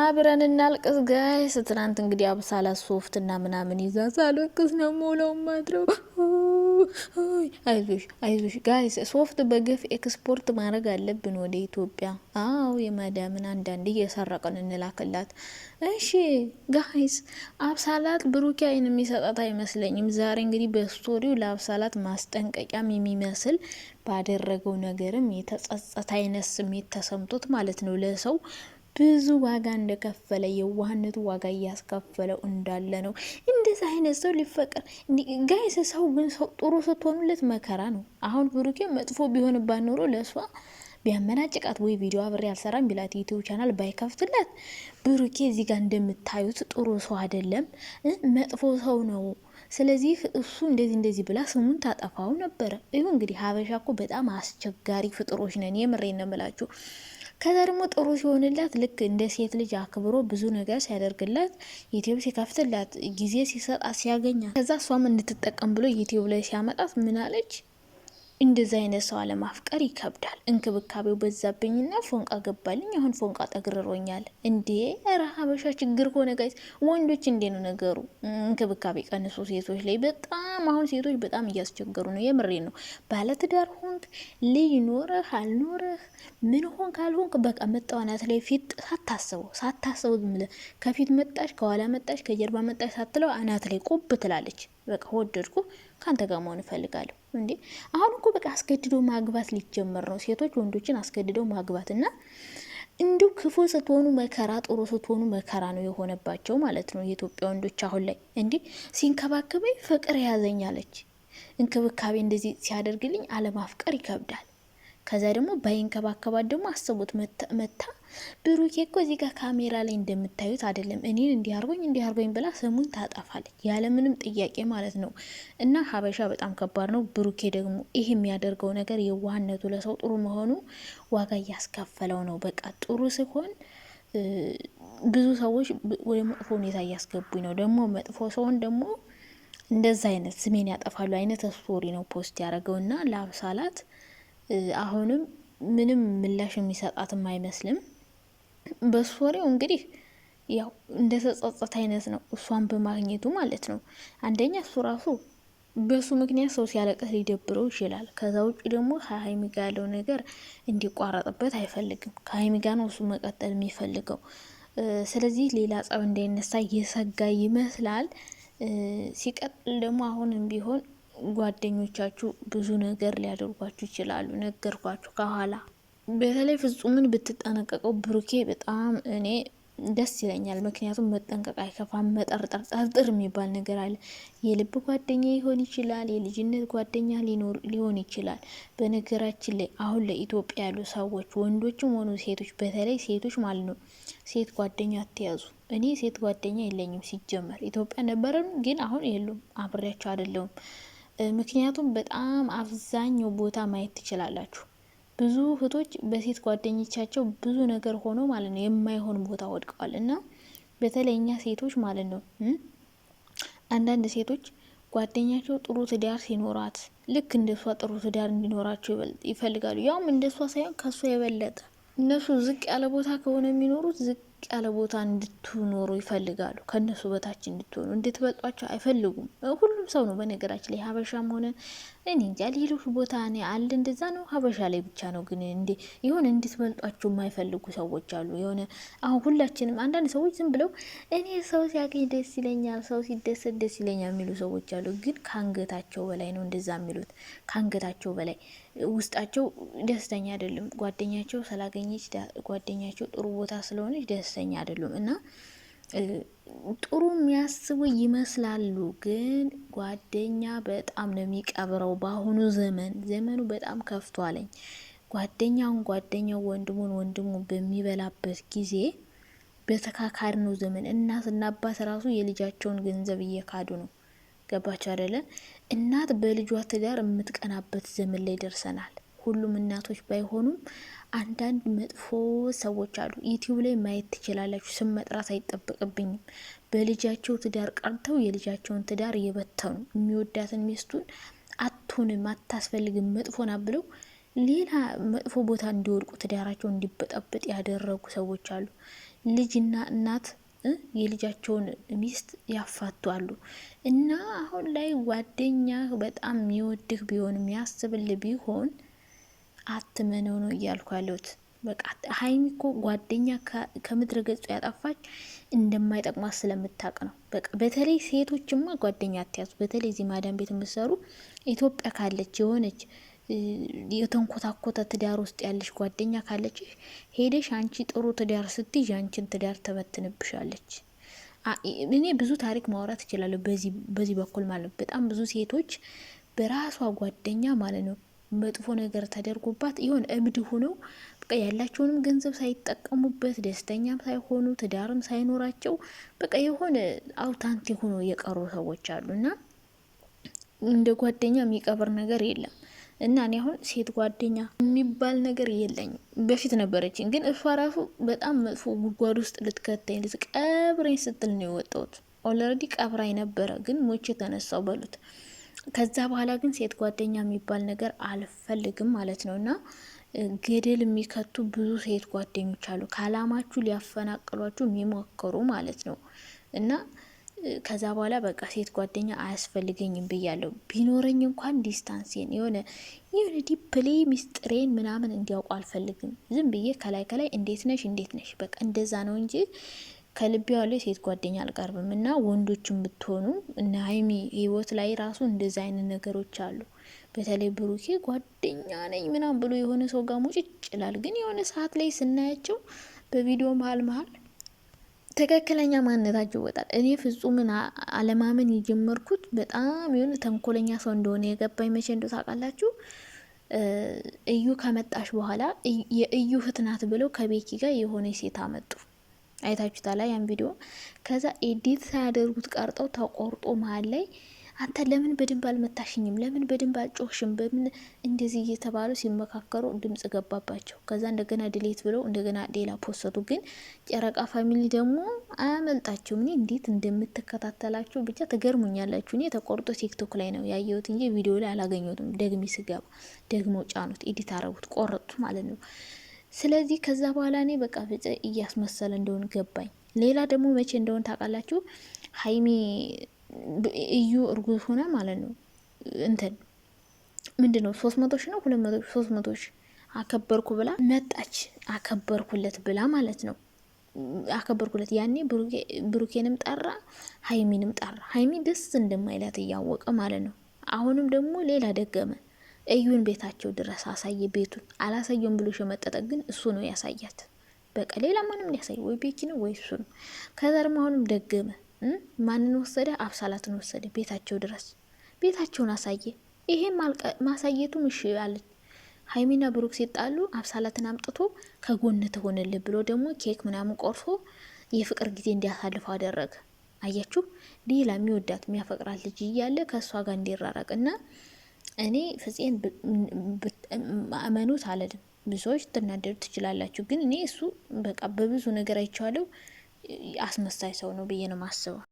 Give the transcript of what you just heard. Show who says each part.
Speaker 1: አብረን እናልቅስ ጋይስ። ትናንት እንግዲህ አብሳላት ሶፍት እና ምናምን ይዛ ሳለቅስ ነው ሞላው ማድረው። አይዞሽ ጋይስ፣ ሶፍት በግፍ ኤክስፖርት ማድረግ አለብን ወደ ኢትዮጵያ። አዎ የማዳምን አንዳንድ እየሰረቀን እንላክላት። እሺ ጋይስ፣ አብሳላት ብሩኪ አይን የሚሰጣት አይመስለኝም። ዛሬ እንግዲህ በስቶሪው ለአብሳላት ማስጠንቀቂያም የሚመስል ባደረገው ነገርም የተጸጸተ አይነት ስሜት ተሰምቶት ማለት ነው ለሰው ብዙ ዋጋ እንደከፈለ የዋህነቱ ዋጋ እያስከፈለው እንዳለ ነው። እንደዛ አይነት ሰው ሊፈቀር ጋይስ። ሰው ግን ሰው ጥሩ ስትሆኑለት መከራ ነው። አሁን ብሩኬ መጥፎ ቢሆንባት ኖሮ ለሷ ቢያመናጭቃት ወይ ቪዲዮ አብሬ አልሰራም ቢላት ዩቲዩብ ቻናል ባይከፍትላት፣ ብሩኬ እዚህ ጋር እንደምታዩት ጥሩ ሰው አይደለም፣ መጥፎ ሰው ነው። ስለዚህ እሱ እንደዚህ ብላ ስሙን ታጠፋው ነበረ። ይሁን እንግዲህ ሀበሻ እኮ በጣም አስቸጋሪ ፍጥሮች ነን። የምሬን ነው የምላችሁ። ከዛ ደግሞ ጥሩ ሲሆንላት ልክ እንደ ሴት ልጅ አክብሮ ብዙ ነገር ሲያደርግላት ዩቲዩብ ሲከፍትላት ጊዜ ሲሰጣት ሲያገኛት ከዛ እሷም እንድትጠቀም ብሎ ዩቲዩብ ላይ ሲያመጣት ምን አለች? እንደዛ አይነት ሰው አለማፍቀር ይከብዳል። እንክብካቤው በዛብኝና ፎንቃ ገባልኝ። አሁን ፎንቃ ጠግርሮኛል እንዴ! ኧረ ሀበሻ ችግር ሆነ ጋይስ። ወንዶች እንዴ ነው ነገሩ? እንክብካቤ ቀንሶ ሴቶች ላይ በጣም አሁን ሴቶች በጣም እያስቸገሩ ነው። የምሬ ነው። ባለትዳር ሆንክ ልጅ ኖረህ አልኖረህ ምን ሆንክ ካልሆንክ በቃ መጣዋናት ላይ ፊት ሳታስበው ዝም ብለህ ከፊት መጣሽ ከኋላ መጣሽ ከጀርባ መጣሽ ሳትለው አናት ላይ ቁብ ትላለች። በቃ ወደድኩ ካንተ ጋር መሆን እፈልጋለሁ። እንዴ አሁን እኮ በቃ አስገድዶ ማግባት ሊጀመር ነው። ሴቶች ወንዶችን አስገድደው ማግባት እና እንዲሁ ክፉ ስትሆኑ መከራ፣ ጥሩ ስትሆኑ መከራ ነው የሆነባቸው ማለት ነው የኢትዮጵያ ወንዶች አሁን ላይ። እንዴ ሲንከባከበኝ ፍቅር ያዘኛለች። እንክብካቤ እንደዚህ ሲያደርግልኝ አለማፍቀር ይከብዳል። ከዛ ደግሞ ባይንከባከባት ደግሞ አስቡት መታ ብሩኬ እኮ እዚህ ጋር ካሜራ ላይ እንደምታዩት አይደለም እኔን እንዲያርጎኝ ብላ ስሙን ታጠፋለች ያለምንም ጥያቄ ማለት ነው። እና ሀበሻ በጣም ከባድ ነው። ብሩኬ ደግሞ ይህ የሚያደርገው ነገር የዋህነቱ ለሰው ጥሩ መሆኑ ዋጋ እያስከፈለው ነው። በቃ ጥሩ ሲሆን ብዙ ሰዎች ወደ መጥፎ ሁኔታ እያስገቡኝ ነው። ደግሞ መጥፎ ሰውን ደግሞ እንደዛ አይነት ስሜን ያጠፋሉ አይነት ስቶሪ ነው ፖስት ያደረገውና ለአብሳላት አሁንም ምንም ምላሽ የሚሰጣትም አይመስልም። በስቶሪው እንግዲህ ያው እንደተጸጸተ አይነት ነው እሷን በማግኘቱ ማለት ነው። አንደኛ እሱ ራሱ በሱ ምክንያት ሰው ሲያለቅስ ሊደብረው ይችላል። ከዛ ውጭ ደግሞ ከሀይሚ ጋር ያለው ነገር እንዲቋረጥበት አይፈልግም። ከሀይሚ ጋር ነው እሱ መቀጠል የሚፈልገው። ስለዚህ ሌላ ጸብ እንዳይነሳ እየሰጋ ይመስላል። ሲቀጥል ደግሞ አሁንም ቢሆን ጓደኞቻችሁ ብዙ ነገር ሊያደርጓችሁ ይችላሉ። ነገርኳችሁ ከኋላ። በተለይ ፍጹምን ብትጠነቀቀው ብሩኬ በጣም እኔ ደስ ይለኛል። ምክንያቱም መጠንቀቅ አይከፋም። ጠርጥር የሚባል ነገር አለ። የልብ ጓደኛ ሊሆን ይችላል፣ የልጅነት ጓደኛ ሊሆን ይችላል። በነገራችን ላይ አሁን ለኢትዮጵያ ያሉ ሰዎች ወንዶችም ሆኑ ሴቶች፣ በተለይ ሴቶች ማለት ነው ሴት ጓደኛ አትያዙ። እኔ ሴት ጓደኛ የለኝም ሲጀመር። ኢትዮጵያ ነበረን ግን አሁን የሉም፣ አብሬያቸው አይደለሁም። ምክንያቱም በጣም አብዛኛው ቦታ ማየት ትችላላችሁ። ብዙ እህቶች በሴት ጓደኞቻቸው ብዙ ነገር ሆኖ ማለት ነው የማይሆን ቦታ ወድቀዋል። እና በተለይ እኛ ሴቶች ማለት ነው አንዳንድ ሴቶች ጓደኛቸው ጥሩ ትዳር ሲኖራት ልክ እንደሷ ጥሩ ትዳር እንዲኖራቸው ይፈልጋሉ። ያውም እንደሷ ሳይሆን ከሷ የበለጠ። እነሱ ዝቅ ያለ ቦታ ከሆነ የሚኖሩት ዝቅ ያለ ቦታ እንድትኖሩ ይፈልጋሉ። ከነሱ በታች እንድትሆኑ፣ እንድትበልጧቸው አይፈልጉም። ሁሉም ሰው ነው በነገራችን ላይ ሀበሻም ሆነ እኔ እንጃ ሌሎች ቦታ እኔ አለ እንደዛ ነው። ሀበሻ ላይ ብቻ ነው ግን የሆነ እንድትበልጧቸው የማይፈልጉ ሰዎች አሉ። የሆነ አሁን ሁላችንም አንዳንድ ሰዎች ዝም ብለው እኔ ሰው ሲያገኝ ደስ ይለኛል፣ ሰው ሲደሰት ደስ ይለኛል የሚሉ ሰዎች አሉ። ግን ከአንገታቸው በላይ ነው እንደዛ የሚሉት። ከአንገታቸው በላይ ውስጣቸው ደስተኛ አይደለም። ጓደኛቸው ስላገኘች፣ ጓደኛቸው ጥሩ ቦታ ስለሆነች ደስተኛ አይደሉም። እና ጥሩ የሚያስቡ ይመስላሉ፣ ግን ጓደኛ በጣም ነው የሚቀብረው። በአሁኑ ዘመኑ በጣም ከፍቷለኝ። ጓደኛው ወንድሙ በሚበላበት ጊዜ በተካካድ ነው ዘመን። እናትና አባት ራሱ የልጃቸውን ገንዘብ እየካዱ ነው። ገባቸው አይደለ? እናት በልጇ ትዳር የምትቀናበት ዘመን ላይ ደርሰናል። ሁሉም እናቶች ባይሆኑም አንዳንድ መጥፎ ሰዎች አሉ። ዩቲዩብ ላይ ማየት ትችላላችሁ። ስም መጥራት አይጠበቅብኝም። በልጃቸው ትዳር ቀርተው የልጃቸውን ትዳር እየበተኑ የሚወዳትን ሚስቱን አትሆንም፣ አታስፈልግም፣ መጥፎና ብለው ሌላ መጥፎ ቦታ እንዲወድቁ ትዳራቸው እንዲበጠበጥ ያደረጉ ሰዎች አሉ። ልጅና እናት የልጃቸውን ሚስት ያፋቷሉ። እና አሁን ላይ ጓደኛ በጣም የሚወድህ ቢሆን የሚያስብልህ ቢሆን አትመነው ነው እያልኩ ያለሁት። በቃ ሀይሚ እኮ ጓደኛ ከምድረ ገጹ ያጠፋች እንደማይጠቅማት ስለምታውቅ ነው። በቃ በተለይ ሴቶችማ ጓደኛ አትያዙ። በተለይ እዚህ ማዳም ቤት የምትሰሩ ኢትዮጵያ ካለች የሆነች የተንኮታኮተ ትዳር ውስጥ ያለች ጓደኛ ካለች ሄደሽ አንቺ ጥሩ ትዳር ስትይዥ አንቺን ትዳር ተበትንብሻለች። እኔ ብዙ ታሪክ ማውራት እችላለሁ በዚህ በኩል ማለት ነው። በጣም ብዙ ሴቶች በራሷ ጓደኛ ማለት ነው መጥፎ ነገር ተደርጎባት የሆነ እብድ ሆነው በቃ ያላቸውንም ገንዘብ ሳይጠቀሙበት ደስተኛም ሳይሆኑ ትዳርም ሳይኖራቸው በቃ የሆነ አውታንቲ ሆኖ የቀሩ ሰዎች አሉ። እና እንደ ጓደኛ የሚቀብር ነገር የለም። እና እኔ አሁን ሴት ጓደኛ የሚባል ነገር የለኝም። በፊት ነበረችኝ፣ ግን እሷ ራሱ በጣም መጥፎ ጉድጓድ ውስጥ ልትከተኝ ልትቀብረኝ ስትል ነው የወጣሁት። ኦልሬዲ ቀብራኝ ነበረ፣ ግን ሞቼ ተነሳው በሉት። ከዛ በኋላ ግን ሴት ጓደኛ የሚባል ነገር አልፈልግም ማለት ነው። እና ገደል የሚከቱ ብዙ ሴት ጓደኞች አሉ፣ ከአላማችሁ ሊያፈናቅሏችሁ የሚሞክሩ ማለት ነው። እና ከዛ በኋላ በቃ ሴት ጓደኛ አያስፈልገኝም ብያለሁ። ቢኖረኝ እንኳን ዲስታንሴን የሆነ ዲፕሌ ሚስጥሬን ምናምን እንዲያውቁ አልፈልግም። ዝም ብዬ ከላይ እንዴት ነሽ በቃ እንደዛ ነው እንጂ ከልቤ ያለ ሴት ጓደኛ አልቀርብም። እና ወንዶችም ብትሆኑ እና ሀይሚ ህይወት ላይ ራሱ እንደዚ አይነት ነገሮች አሉ። በተለይ ብሩኬ ጓደኛ ነኝ ምናምን ብሎ የሆነ ሰው ጋር ሙጭጭ ይላል፣ ግን የሆነ ሰዓት ላይ ስናያቸው በቪዲዮ መሀል ትክክለኛ ማንነታቸው ይወጣል። እኔ ፍጹምን አለማመን የጀመርኩት በጣም የሆነ ተንኮለኛ ሰው እንደሆነ የገባኝ መቼ እንደው ታውቃላችሁ? እዩ ከመጣሽ በኋላ የእዩ እህት ናት ብለው ከቤኪ ጋር የሆነ ሴት አመጡ። አይታችሁታል ያን ቪዲዮ። ከዛ ኤዲት ሳያደርጉት ቀርጠው ተቆርጦ መሀል ላይ አንተ ለምን በደንብ አልመታሽኝም፣ ለምን በደንብ አልጮህሽም፣ በምን እንደዚህ እየተባሉ ሲመካከሩ ድምጽ ገባባቸው። ከዛ እንደገና ድሌት ብለው እንደገና ሌላ ፖስቱ። ግን ጨረቃ ፋሚሊ ደግሞ አያመልጣችሁም። እኔ እንዴት እንደምትከታተላችሁ ብቻ ትገርሙኛላችሁ። እኔ ተቆርጦ ቲክቶክ ላይ ነው ያየሁት እንጂ ቪዲዮ ላይ አላገኘሁትም። ደግሜ ስገባ ደግሞ ጫኑት፣ ኤዲት አረጉት፣ ቆረጡት ማለት ነው። ስለዚህ ከዛ በኋላ እኔ በቃ ፍጽ እያስመሰለ እንደሆን ገባኝ። ሌላ ደግሞ መቼ እንደሆን ታውቃላችሁ? ሀይሚ እዩ እርጉዝ ሆነ ማለት ነው። እንትን ምንድን ነው 300 ሺህ ነው 200 300 ሺህ አከበርኩ ብላ መጣች። አከበርኩለት ብላ ማለት ነው። አከበርኩለት ያኔ ብሩኬንም ጠራ ሀይሚንም ጠራ። ሀይሚ ደስ እንደማይላት እያወቀ ማለት ነው። አሁንም ደግሞ ሌላ ደገመ። እዩን ቤታቸው ድረስ አሳየ። ቤቱን አላሳየውም ብሎ ሸመጠጠ፣ ግን እሱ ነው ያሳያት። በቃ ሌላ ማንም ሊያሳይ ወይ ቤኪ ነው ወይ እሱ ነው። ከዛ ደግሞ አሁንም ደገመ። ማንን ወሰደ? አብሳላትን ወሰደ። ቤታቸው ድረስ ቤታቸውን አሳየ። ይሄም ማሳየቱም እሺ አለች። ሀይሚና ብሩክ ሲጣሉ አብሳላትን አምጥቶ ከጎን ትሆንልህ ብሎ ደግሞ ኬክ ምናምን ቆርሶ የፍቅር ጊዜ እንዲያሳልፉ አደረገ። አያችሁ፣ ሌላ የሚወዳት የሚያፈቅራት ልጅ እያለ ከእሷ ጋር እንዲራራቅ እና እኔ ፍፄን አመኑት አለድም። ብዙዎች ትናደዱ ትችላላችሁ፣ ግን እኔ እሱ በቃ በብዙ ነገር አይቼዋለሁ። አስመሳይ ሰው ነው ብዬ ነው ማስበው።